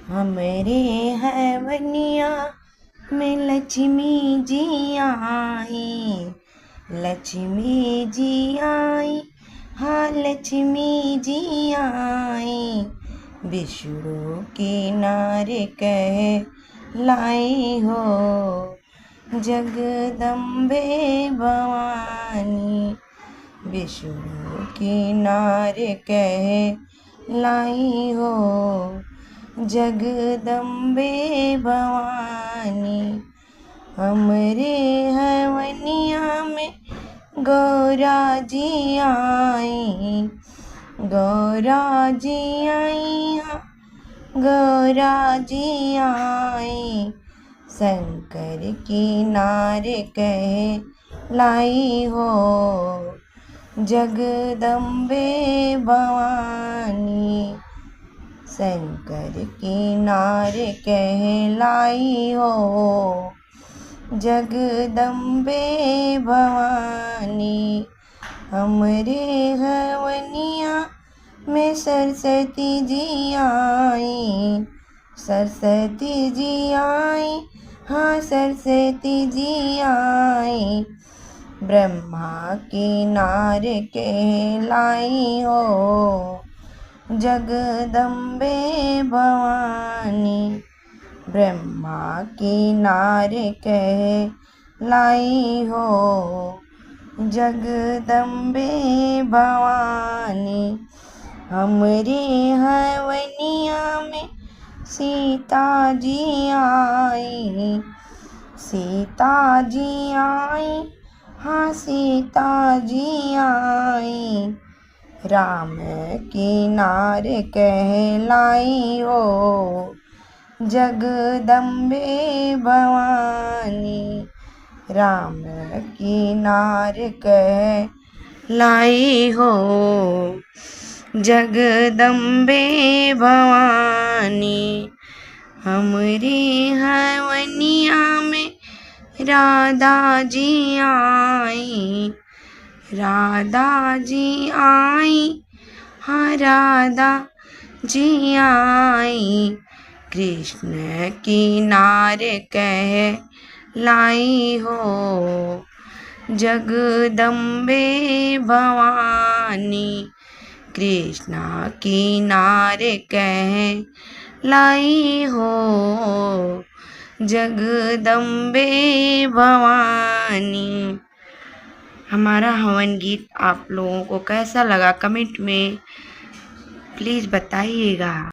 हमरे हवनिया में लक्ष्मी जी आई, लक्ष्मी जी आई, हाँ लक्ष्मी जी आई। विष्णु की नारी कह लाई हो, जगदम्बे भवानी। विष्णु की नारी कह लाई हो, जगदम्बे भवानी। हमरे हवनिया में गौरा जी आई, गौरा जी आई, हाँ गौरा जी आई। शंकर की नारी कह लाई हो, जगदम्बे भवानी। शंकर की नारी कहलाई हो, जगदम्बे भवानी। हमरे हवनिया में सरस्वती जी आई, सरस्वती जी आई, हाँ सरस्वती जी आई। ब्रह्मा की नारी कहलाई हो, जगदम्बे भवानी। ब्रह्मा की नारी कहलाई हो, जगदम्बे भवानी। हमरे हवनिया में सीता जी आई, सीता जी आई, हाँ सीता जी आई। राम की नारी कहलाई हो, जगदम्बे भवानी। राम की नारी कहलाई हो, जगदम्बे भवानी। हमरे हवनिया में राधा जी आई, राधा जी आई, हाँ राधा जी आई। कृष्ण की नारी कहलाई हो, जगदम्बे भवानी। कृष्णा की नारी कहलाई हो, जगदम्बे भवानी। हमारा हवन गीत आप लोगों को कैसा लगा कमेंट में प्लीज़ बताइएगा।